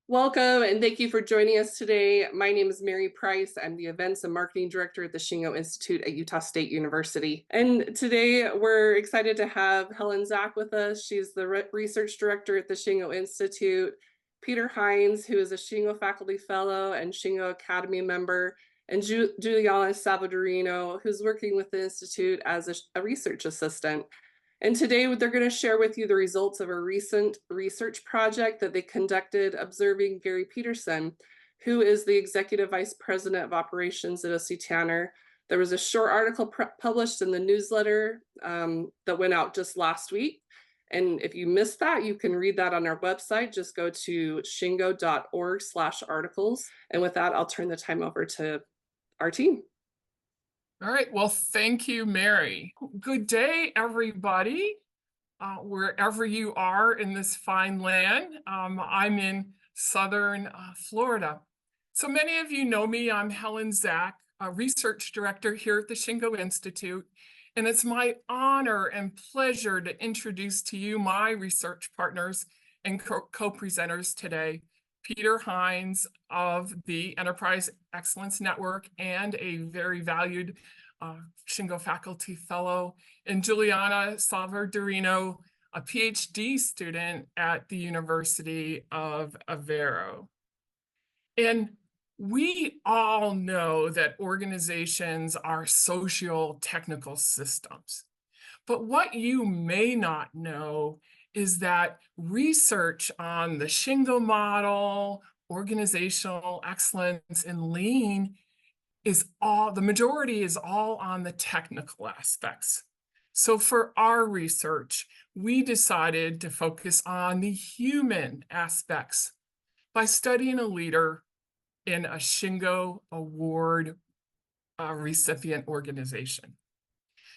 Welcome and thank you for joining us today. My name is Mary Price. I'm the Events and Marketing Director at the Shingo Institute at Utah State University. And today we're excited to have Helen Zach with us. She's the Research Director at the Shingo Institute, Peter Hines, who is a Shingo Faculty Fellow and Shingo Academy member, and Juliana Salvadorino, who's working with the Institute as a research assistant. And today they're going to share with you the results of a recent research project that they conducted observing Gary Peterson, who is the Executive Vice President of Operations at OC Tanner. There was a short article published in the newsletter that went out just last week. And if you missed that, you can read that on our website. Just go to shingo.org/articles. And with that, I'll turn the time over to our team. All right, well, thank you, Mary. Good day, everybody, wherever you are in this fine land. I'm in Southern Florida. So many of you know me. I'm Helen Zach, a research director here at the Shingo Institute, and it's my honor and pleasure to introduce to you my research partners and co-presenters today. Peter Hines of the Enterprise Excellence Network and a very valued Shingo Faculty Fellow, and Juliana Salvadorino, a PhD student at the University of Aveiro. And we all know that organizations are social technical systems. But what you may not know is that research on the Shingo model, organizational excellence, and lean the majority is all on the technical aspects. So for our research, we decided to focus on the human aspects by studying a leader in a Shingo Award recipient organization.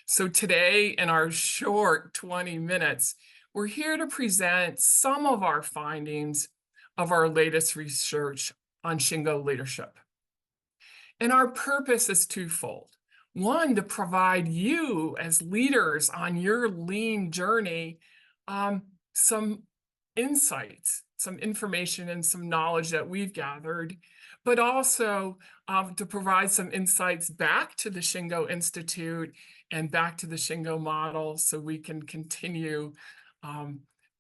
So today, in our short 20 minutes, we're here to present some of our findings of our latest research on Shingo leadership. And our purpose is twofold. One, to provide you as leaders on your lean journey some insights, some information, and some knowledge that we've gathered, but also to provide some insights back to the Shingo Institute and back to the Shingo model so we can continue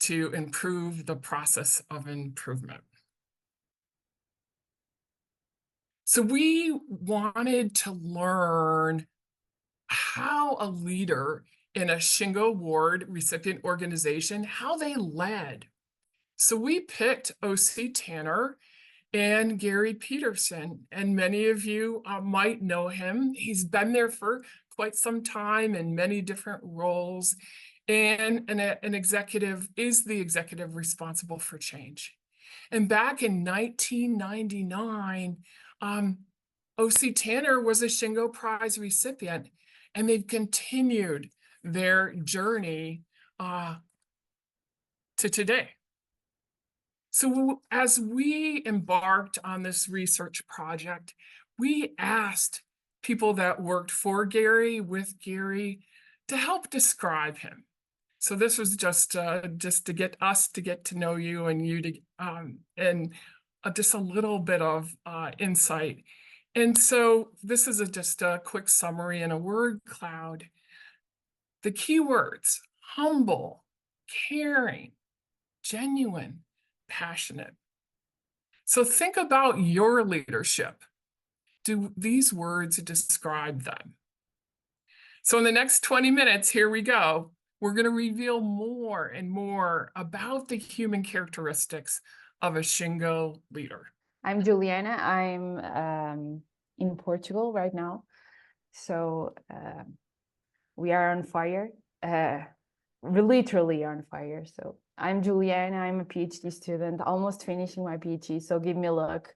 to improve the process of improvement. So we wanted to learn how a leader in a Shingo Award recipient organization, how they led. So we picked OC Tanner and Gary Peterson, and many of you might know him. He's been there for quite some time in many different roles, and an executive is the executive responsible for change. And back in 1999, OC Tanner was a Shingo Prize recipient, and they've continued their journey to today. So as we embarked on this research project, we asked people that worked for Gary, with Gary, to help describe him. So this was just to get us to get to know you and you to and just a little bit of insight. And so this is just a quick summary in a word cloud. The key words: humble, caring, genuine, passionate. So think about your leadership. Do these words describe them? So in the next 20 minutes, here we go. We're going to reveal more and more about the human characteristics of a Shingo leader. I'm Juliana. I'm in Portugal right now. So we are on fire. We're literally on fire. So I'm Juliana. I'm a PhD student, almost finishing my PhD. So give me luck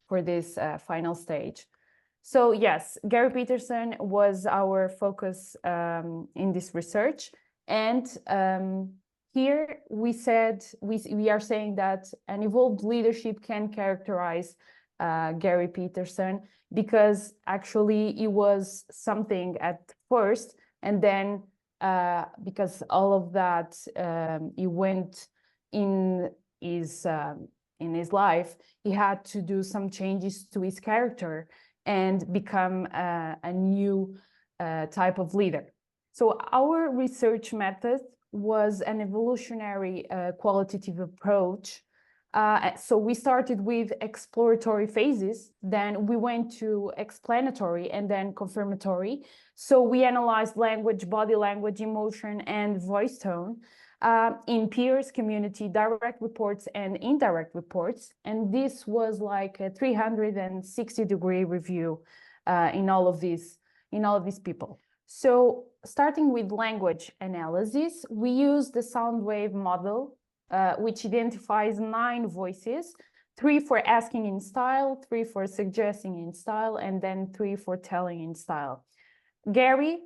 for this final stage. So yes, Gary Peterson was our focus in this research. And here we are saying that an evolved leadership can characterize Gary Peterson, because actually it was something at first, and then because all of that he went in his in his life, he had to do some changes to his character and become a new type of leader. So our research method was an evolutionary qualitative approach. So we started with exploratory phases, then we went to explanatory and then confirmatory. So we analyzed language, body language, emotion, and voice tone in peers, community, direct reports, and indirect reports. And this was like a 360-degree review in all of these people. So starting with language analysis, we use the sound wave model, which identifies 9 voices, 3 for asking in style, 3 for suggesting in style, and then 3 for telling in style. Gary,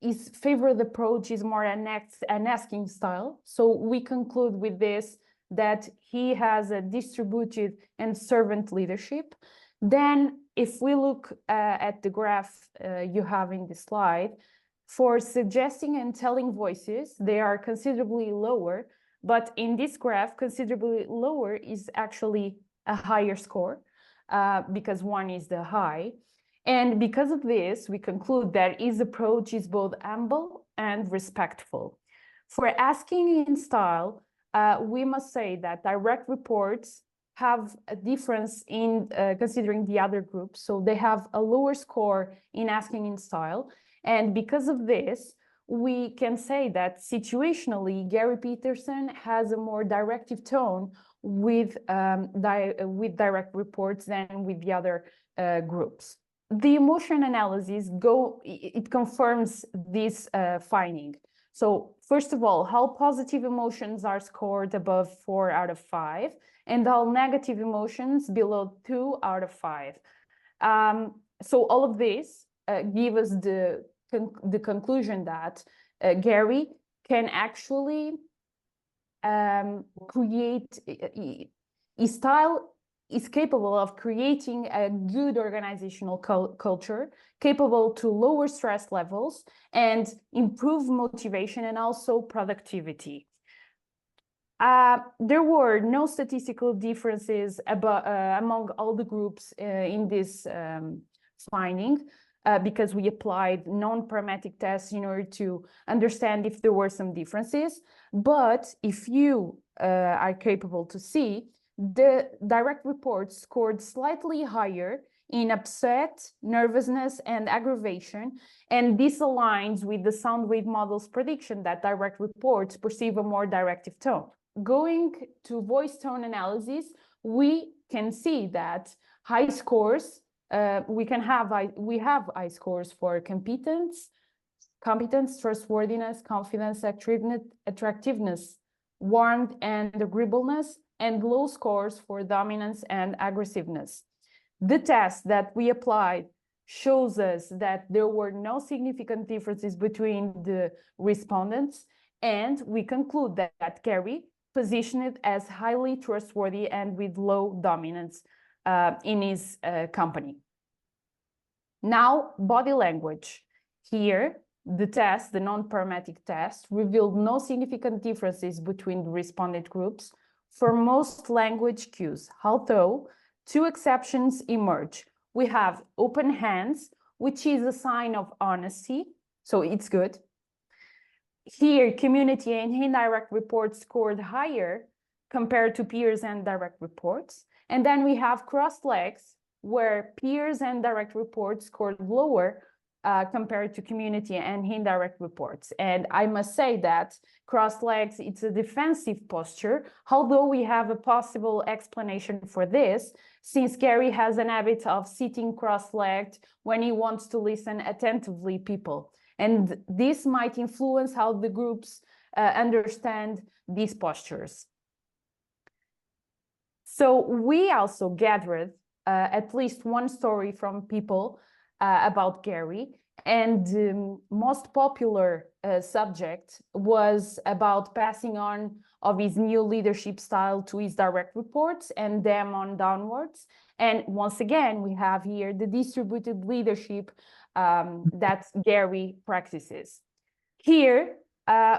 his favorite approach is more an asking style. So we conclude with this that he has a distributed and servant leadership. Then if we look at the graph you have in the slide, for suggesting and telling voices, they are considerably lower, but in this graph, considerably lower is actually a higher score because 1 is the high. And because of this, we conclude that his approach is both humble and respectful. For asking in style, we must say that direct reports have a difference in considering the other groups. So they have a lower score in asking in style. And because of this, we can say that situationally, Gary Peterson has a more directive tone with direct reports than with the other groups. The emotion analysis it confirms this finding. So first of all, how positive emotions are scored above 4 out of 5, and all negative emotions below 2 out of 5. So all of this give us the conclusion that Gary can actually create, his style is capable of creating a good organizational culture, capable to lower stress levels and improve motivation and also productivity. There were no statistical differences among all the groups in this finding because we applied non-parametric tests in order to understand if there were some differences. But if you are capable to see, the direct reports scored slightly higher in upset, nervousness, and aggravation, and this aligns with the sound wave model's prediction that direct reports perceive a more directive tone. Going to voice tone analysis, we can see that high scores, we have high scores for competence, trustworthiness, confidence, attractiveness, warmth, and agreeableness, and low scores for dominance and aggressiveness. The test that we applied shows us that there were no significant differences between the respondents, and we conclude that Gary positioned it as highly trustworthy and with low dominance in his company. Now, body language. Here, the test, the non-parametric test, revealed no significant differences between the respondent groups for most language cues, although 2 exceptions emerge. We have open hands, which is a sign of honesty, so it's good. Here, community and indirect reports scored higher compared to peers and direct reports. And then we have crossed legs, where peers and direct reports scored lower compared to community and indirect reports. And I must say that crossed legs, it's a defensive posture, although we have a possible explanation for this, since Gary has an habit of sitting cross-legged when he wants to listen attentively people. And this might influence how the groups understand these postures. So we also gathered at least one story from people about Gary, and the most popular subject was about passing on of his new leadership style to his direct reports and them on downwards. And once again, we have here the distributed leadership that Gary practices. Here,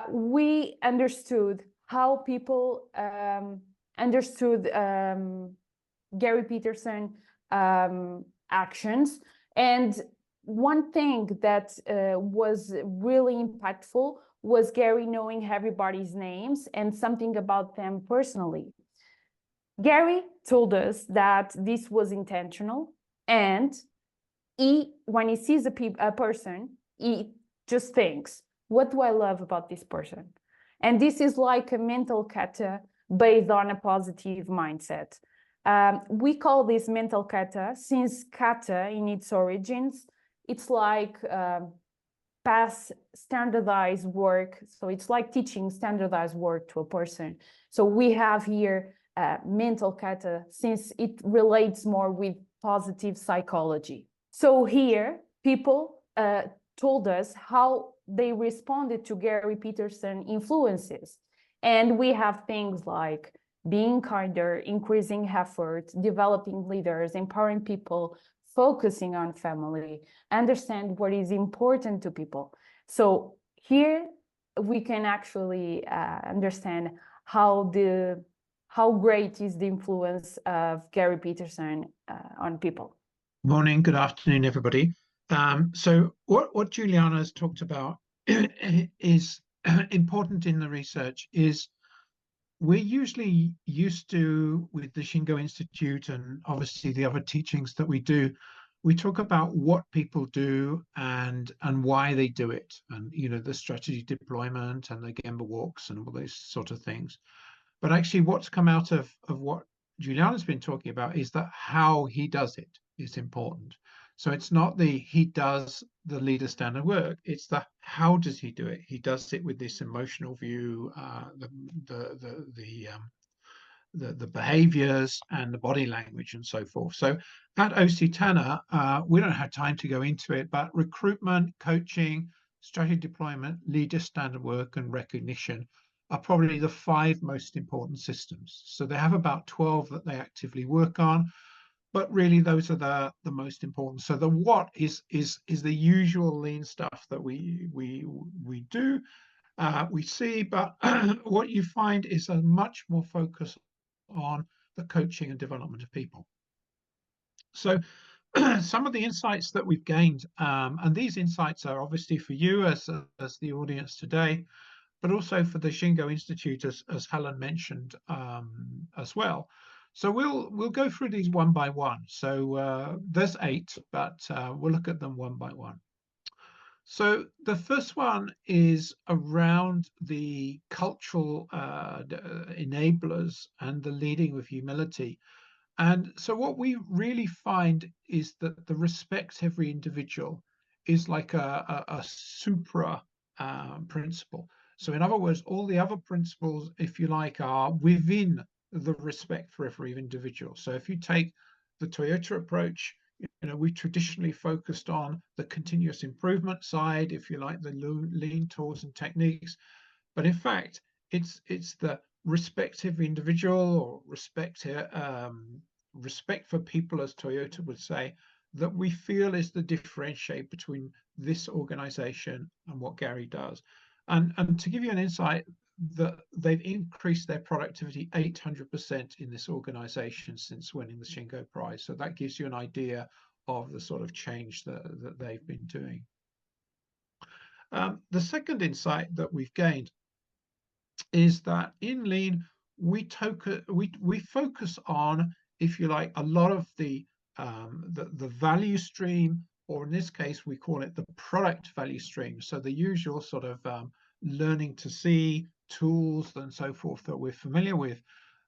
we understood how people understood Gary Peterson actions. And one thing that was really impactful was Gary knowing everybody's names and something about them personally. Gary told us that this was intentional, and when he sees a person, he just thinks, what do I love about this person? And this is like a mental kata based on a positive mindset. We call this mental kata, since kata in its origins, it's like pass standardized work. So it's like teaching standardized work to a person. So we have here mental kata, since it relates more with positive psychology. So here, people told us how they responded to Gary Peterson influences. And we have things like being kinder, increasing effort, developing leaders, empowering people, focusing on family, understand what is important to people. So here we can actually understand how great is the influence of Gary Peterson on people. Morning, good afternoon, everybody. So what Juliana has talked about is important in the research. Is we're usually used to, with the Shingo Institute and obviously the other teachings that we do, we talk about what people do and why they do it, and the strategy deployment and the Gemba walks and all those sort of things. But actually what's come out of what Juliana's been talking about is that how he does it is important. So it's not he does the leader standard work, it's the how does he do it. He does it with this emotional view, the behaviors and the body language and so forth. So at OC Tanner, we don't have time to go into it, but recruitment, coaching, strategy deployment, leader standard work, and recognition are probably the 5 most important systems. So they have about 12 that they actively work on, but really those are the most important. So the what is the usual lean stuff that we do, we see, but what you find is a much more focus on the coaching and development of people. So some of the insights that we've gained, and these insights are obviously for you as the audience today, but also for the Shingo Institute, as Helen mentioned as well. So we'll go through these one by one. So there's 8, but we'll look at them one by one. So the first one is around the cultural enablers and the leading with humility. And so what we really find is that the respect every individual is like a supra principle. So in other words, all the other principles, if you like, are within the respect for every individual. So if you take the Toyota approach, we traditionally focused on the continuous improvement side, if you like, the lean tools and techniques. But in fact, it's the respect every individual, or respect for people, as Toyota would say, that we feel is the differentiate between this organization and what Gary does. And to give you an insight, that they've increased their productivity 800% in this organization since winning the Shingo Prize. So that gives you an idea of the sort of change that they've been doing. The second insight that we've gained is that in Lean, we focus on, if you like, a lot of the value stream, or in this case, we call it the product value stream. So the usual sort of learning to see, tools and so forth that we're familiar with.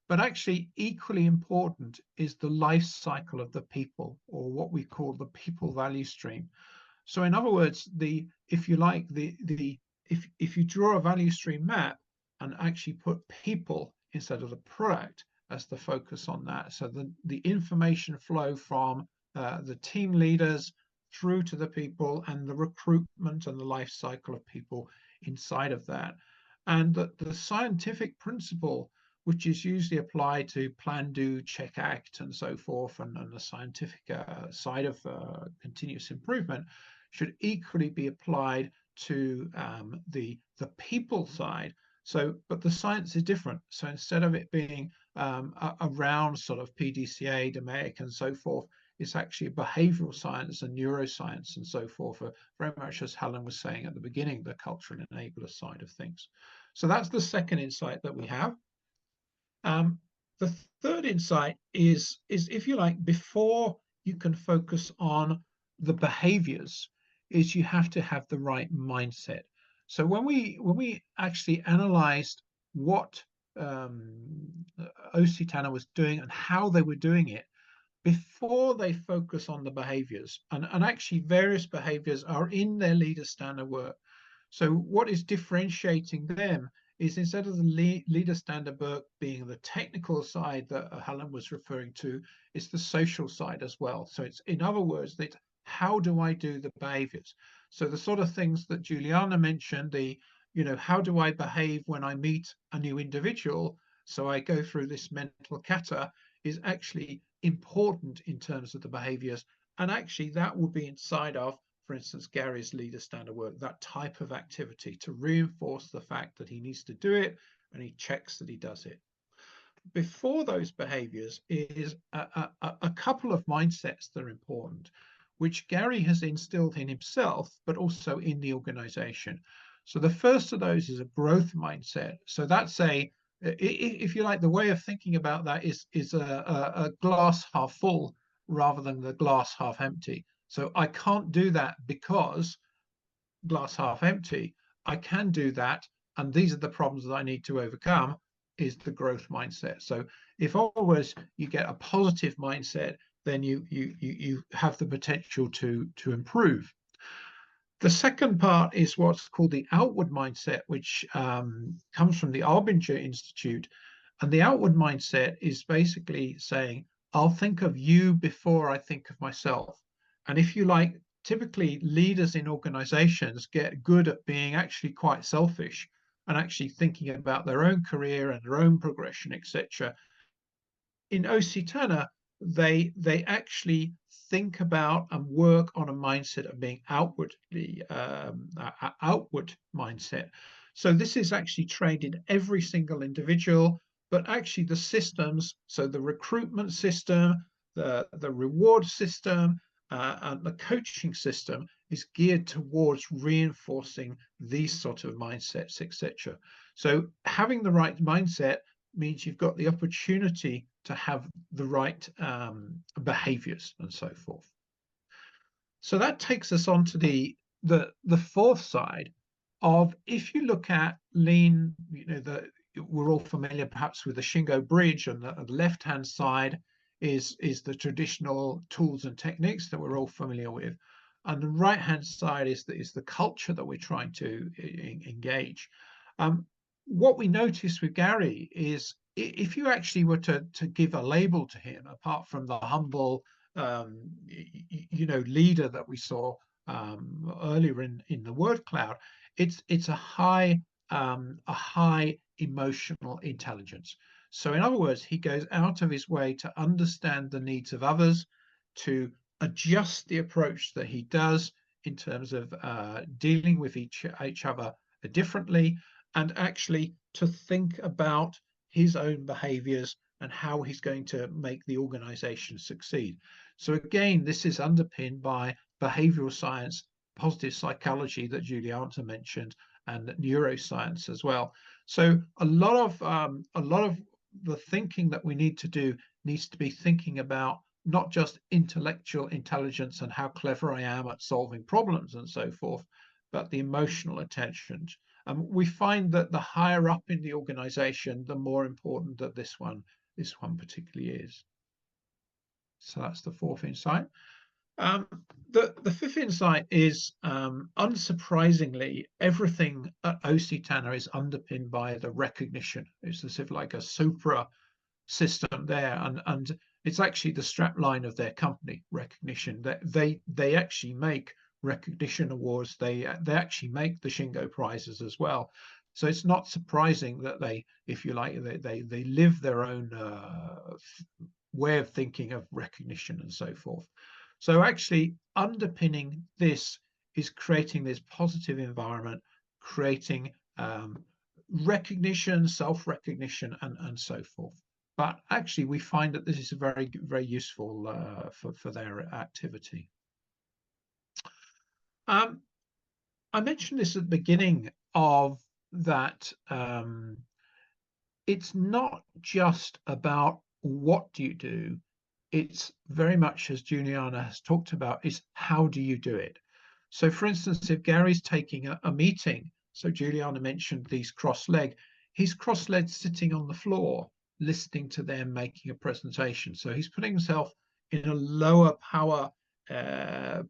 But actually equally important is the life cycle of the people, or what we call the people value stream. So in other words, if you like, if you draw a value stream map and actually put people instead of the product as the focus on that, so the information flow from the team leaders through to the people, and the recruitment and the life cycle of people inside of that. And the scientific principle, which is usually applied to plan, do, check, act, and so forth, and the scientific side of continuous improvement, should equally be applied to the people side. So, but the science is different. So instead of it being around sort of PDCA, DMAIC, and so forth, it's actually behavioral science and neuroscience and so forth, very much as Helen was saying at the beginning, the cultural enabler side of things. So that's the second insight that we have. The third insight is, if you like, before you can focus on the behaviors, is you have to have the right mindset. So when we actually analyzed what OC Tanner was doing and how they were doing it, before they focus on the behaviors, and actually various behaviors are in their leader standard work. So what is differentiating them is, instead of the leader standard work being the technical side that Helen was referring to, it's the social side as well. So it's, in other words, that how do I do the behaviors? So the sort of things that Juliana mentioned, the, how do I behave when I meet a new individual? So I go through this mental kata, is actually important in terms of the behaviors. And actually that would be inside of, for instance, Gary's leader standard work, that type of activity to reinforce the fact that he needs to do it, and he checks that he does it. Before those behaviors is a couple of mindsets that are important, which Gary has instilled in himself, but also in the organization. So the first of those is a growth mindset. So that's if you like, the way of thinking about that is a glass half full rather than the glass half empty. So I can't do that because glass half empty. I can do that, and these are the problems that I need to overcome, is the growth mindset. So if always you get a positive mindset, then you have the potential to improve. The second part is what's called the outward mindset, which comes from the Arbinger Institute. And the outward mindset is basically saying, I'll think of you before I think of myself. And if you like, typically leaders in organizations get good at being actually quite selfish and actually thinking about their own career and their own progression, etc. In OC Tanner, they actually think about and work on a mindset of being outwardly outward mindset. So this is actually trained in every single individual, but actually the systems, so the recruitment system, the reward system, and the coaching system is geared towards reinforcing these sort of mindsets, etc. So having the right mindset means you've got the opportunity to have the right behaviors and so forth. So that takes us on to the fourth side of, if you look at lean, we're all familiar perhaps with the Shingo bridge, and the left-hand side is the traditional tools and techniques that we're all familiar with. And the right-hand side is the culture that we're trying to engage. What we noticed with Gary is, if you actually were to give a label to him, apart from the humble, leader that we saw earlier in the word cloud, it's a high emotional intelligence. So in other words, he goes out of his way to understand the needs of others, to adjust the approach that he does in terms of dealing with each other differently, and actually to think about his own behaviors and how he's going to make the organization succeed. So again, this is underpinned by behavioral science, positive psychology that Juliana mentioned, and neuroscience as well. So a lot of the thinking that we need to do needs to be thinking about not just intellectual intelligence and how clever I am at solving problems and so forth, but the emotional attention. We find that the higher up in the organization, the more important that this one particularly is. So that's the fourth insight. The fifth insight is, unsurprisingly, everything at OC Tanner is underpinned by the recognition. It's sort of like a supra system there, and it's actually the strap line of their company, recognition. That they actually make recognition awards. They actually make the Shingo prizes as well. So it's not surprising that they, if you like, they live their own way of thinking of recognition and so forth. So actually underpinning this is creating this positive environment, creating recognition, self-recognition, and so forth. But actually, we find that this is very, very useful for their activity. I mentioned this at the beginning of that. It's not just about what do you do. It's very much, as Juliana has talked about, is how do you do it? So for instance, if Gary's taking a meeting, so Juliana mentioned these cross-legged, he's cross-legged sitting on the floor, listening to them making a presentation. So he's putting himself in a lower power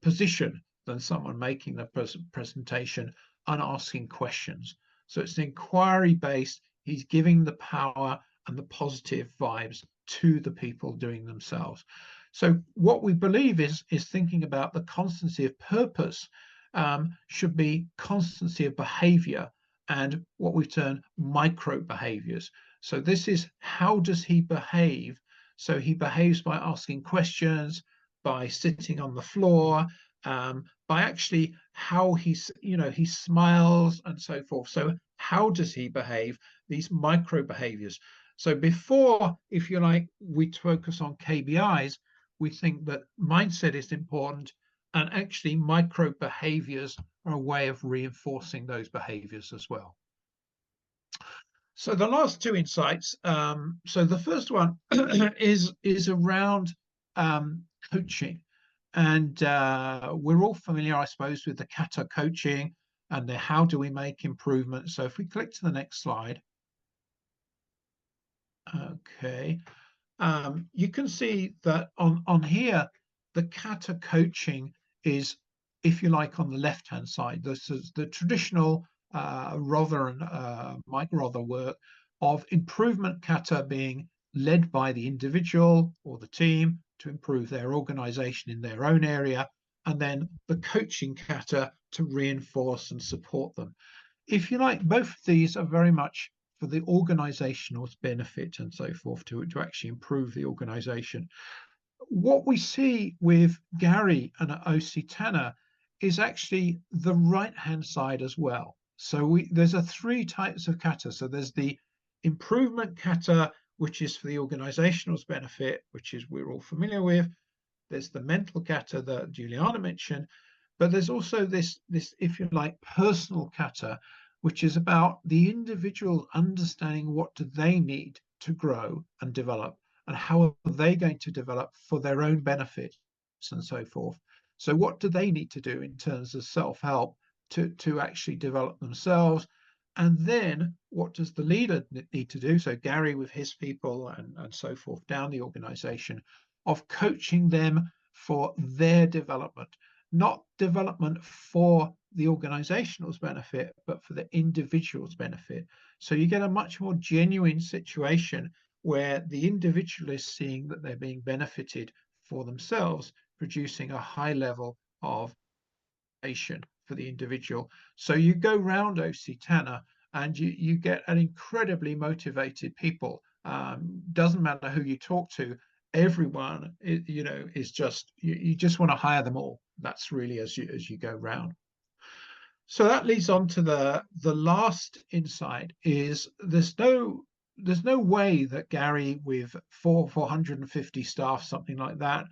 position than someone making the presentation and asking questions. So it's an inquiry based. He's giving the power and the positive vibes to the people doing themselves. So what we believe is thinking about the constancy of purpose should be constancy of behavior and what we've termed micro behaviors. So this is how does he behave? So he behaves by asking questions, by sitting on the floor, by actually how he's, he smiles and so forth. So how does he behave? These micro behaviors. So before, if you like, we focus on KBIs, we think that mindset is important, and actually micro behaviors are a way of reinforcing those behaviors as well. So the last two insights, so the first one is around coaching. And we're all familiar, I suppose, with the kata coaching and the how do we make improvements. So if we click to the next slide. Okay. You can see that on here, the kata coaching is, if you like, on the left-hand side. This is the traditional Rother and Mike Rother work of improvement kata being led by the individual or the team to improve their organization in their own area, and then the coaching kata to reinforce and support them. If you like, both of these are very much for the organizational benefit and so forth to actually improve the organization. What we see with Gary and OC Tanner is actually the right-hand side as well. So there's three types of kata. So there's the improvement kata, which is for the organizational's benefit, which is we're all familiar with. There's the mental kata that Juliana mentioned, but there's also this, if you like, personal kata, which is about the individual understanding what do they need to grow and develop, and how are they going to develop for their own benefits and so forth. So what do they need to do in terms of self-help to actually develop themselves? And then what does the leader need to do? So Gary with his people and so forth down the organization, of coaching them for their development, not development for the organizational's benefit, but for the individual's benefit. So you get a much more genuine situation where the individual is seeing that they're being benefited for themselves, producing a high level of motivation for the individual. So you go round OC Tanner and you get an incredibly motivated people. Doesn't matter who you talk to, everyone is just, you just want to hire them all. That's really as you go round. So that leads on to the last insight is there's no way that Gary with 450 staff, something like that,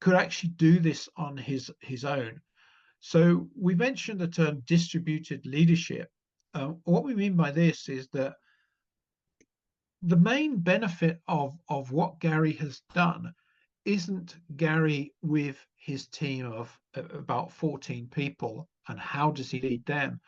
could actually do this on his own. So we mentioned the term distributed leadership. What we mean by this is that the main benefit of what Gary has done isn't Gary with his team of about 14 people and how does he lead them,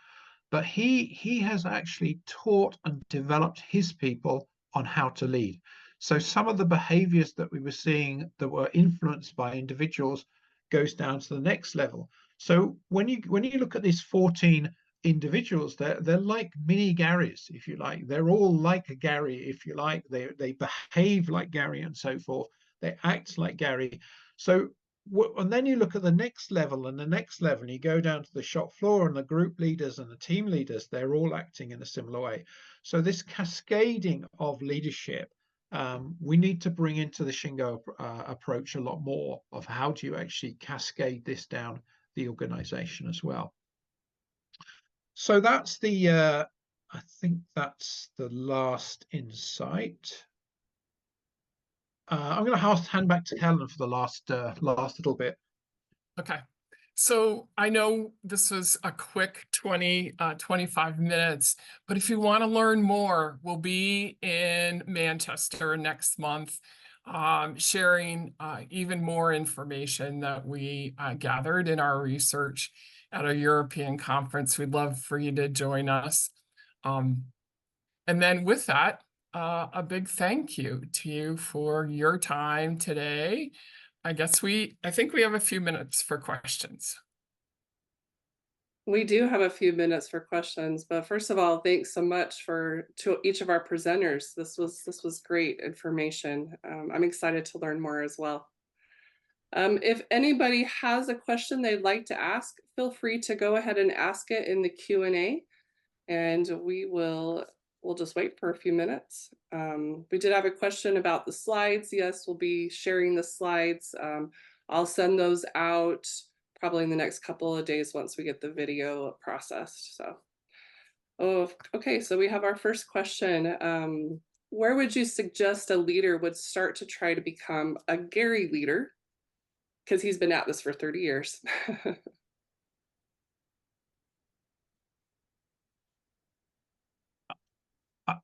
but he has actually taught and developed his people on how to lead. So some of the behaviors that we were seeing that were influenced by individuals goes down to the next level. So when you look at these 14 individuals, they're like mini Garys, if you like. They're all like a Gary, if you like. They behave like Gary and so forth. They act like Gary. So and then you look at the next level and the next level, and you go down to the shop floor, and the group leaders and the team leaders, they're all acting in a similar way. So this cascading of leadership, we need to bring into the Shingo approach a lot more of how do you actually cascade this down the organization as well. So that's the I think that's the last insight. I'm going to hand back to Helen for the last little bit. Okay. So I know this was a quick 25 minutes, but if you want to learn more, we'll be in Manchester next month, sharing even more information that we gathered in our research at a European conference. We'd love for you to join us. And then with that, a big thank you to you for your time today. I think we have a few minutes for questions. We do have a few minutes for questions, but first of all, thanks so much to each of our presenters. This was great information. I'm excited to learn more as well. If anybody has a question they'd like to ask, feel free to go ahead and ask it in the Q&A, and we'll just wait for a few minutes. We did have a question about the slides. Yes, we'll be sharing the slides. I'll send those out probably in the next couple of days once we get the video processed. So, okay, so we have our first question. Where would you suggest a leader would start to try to become a Gary leader? Because he's been at this for 30 years.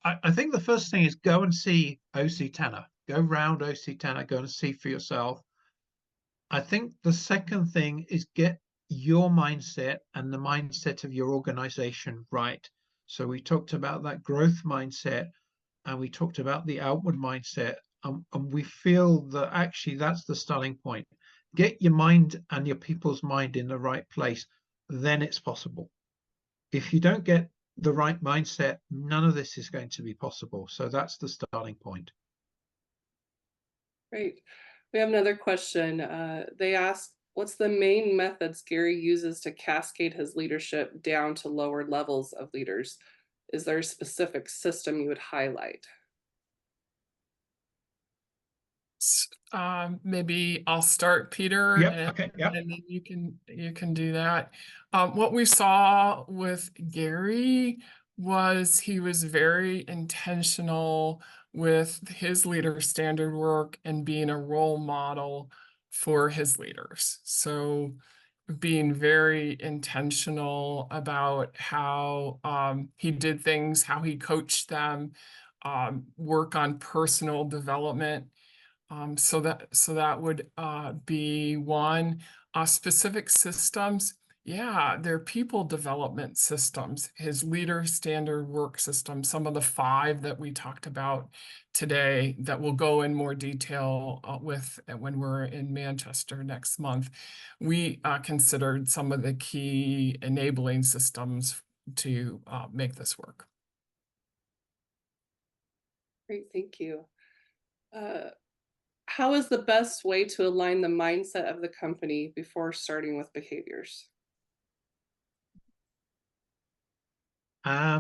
I think the first thing is go and see OC Tanner. Go round OC Tanner, go and see for yourself. I think the second thing is get your mindset and the mindset of your organization right. So we talked about that growth mindset and we talked about the outward mindset. And we feel that actually that's the starting point. Get your mind and your people's mind in the right place, then it's possible. If you don't get the right mindset, none of this is going to be possible. So that's the starting point. Great. We have another question. They asked, what's the main methods Gary uses to cascade his leadership down to lower levels of leaders? Is there a specific system you would highlight? Maybe I'll start, Peter, Yep. Okay. Yep. and then you can do that. What we saw with Gary was he was very intentional with his leader standard work and being a role model for his leaders. So being very intentional about how he did things, how he coached them, work on personal development. So that would be one. Specific systems, yeah, they're people development systems, his leader standard work system, some of the 5 that we talked about today that we'll go in more detail with when we're in Manchester next month. We considered some of the key enabling systems to make this work. Great, thank you. How is the best way to align the mindset of the company before starting with behaviors? I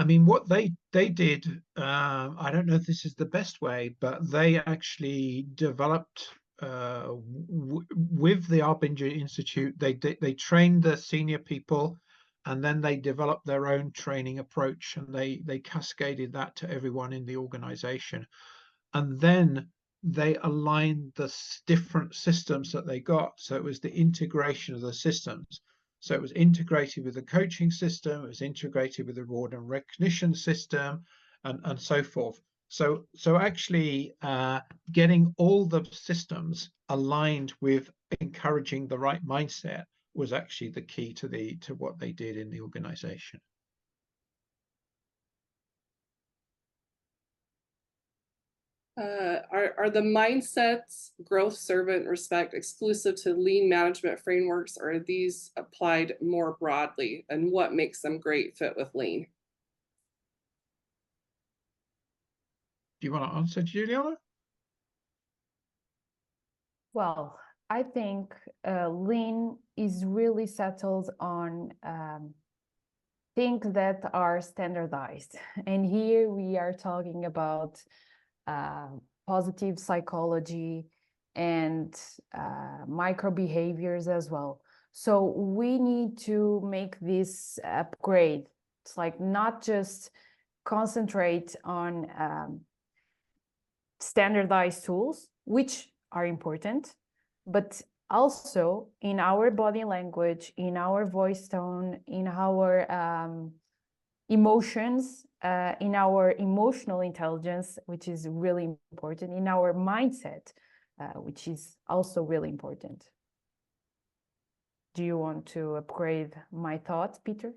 mean, what they did, I don't know if this is the best way, but they actually developed with the Arbinger Institute. They trained the senior people, and then they developed their own training approach, and they cascaded that to everyone in the organization, and then they aligned the different systems that they got. So it was the integration of the systems. So it was integrated with the coaching system, it was integrated with the reward and recognition system, and so forth. So actually getting all the systems aligned with encouraging the right mindset was actually the key to what they did in the organization. Are the mindsets, growth, servant, respect exclusive to lean management frameworks, or are these applied more broadly? And what makes them great fit with lean? Do you want to answer, Juliana? Well, I think lean is really settled on things that are standardized. And here we are talking about positive psychology and micro behaviors as well. So we need to make this upgrade. It's like not just concentrate on standardized tools, which are important, but also in our body language, in our voice tone, in our emotions, in our emotional intelligence, which is really important, in our mindset, which is also really important. Do you want to upgrade my thoughts, Peter?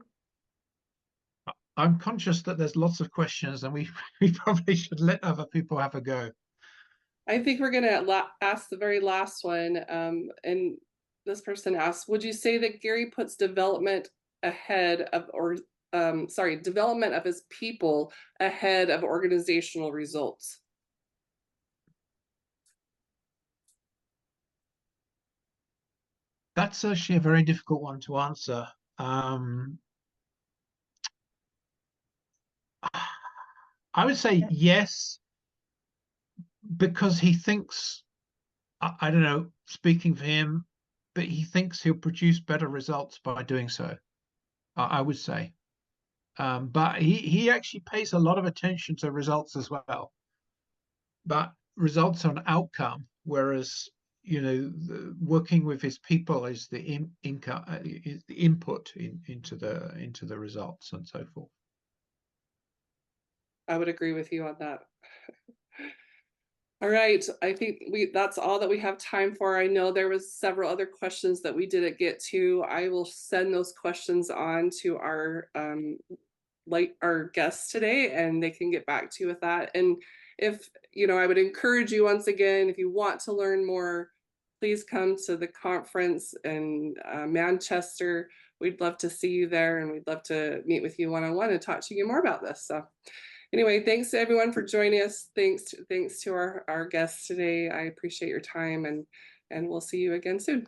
I'm conscious that there's lots of questions and we probably should let other people have a go. I think we're going to ask the very last one. And this person asks, would you say that Gary puts development ahead of, development of his people ahead of organizational results? That's actually a very difficult one to answer. I would say yes, because he thinks, I don't know, speaking for him, but he thinks he'll produce better results by doing so. I would say. But he actually pays a lot of attention to results as well. But results on outcome, whereas working with his people is the is the input into the results and so forth. I would agree with you on that. All right, I think that's all that we have time for. I know there was several other questions that we didn't get to. I will send those questions on to our guests today, and they can get back to you with that. And if I would encourage you once again, if you want to learn more, please come to the conference in Manchester. We'd love to see you there, and we'd love to meet with you one-on-one and talk to you more about this. So anyway, thanks to everyone for joining us. Thanks to our guests today. I appreciate your time, and we'll see you again soon.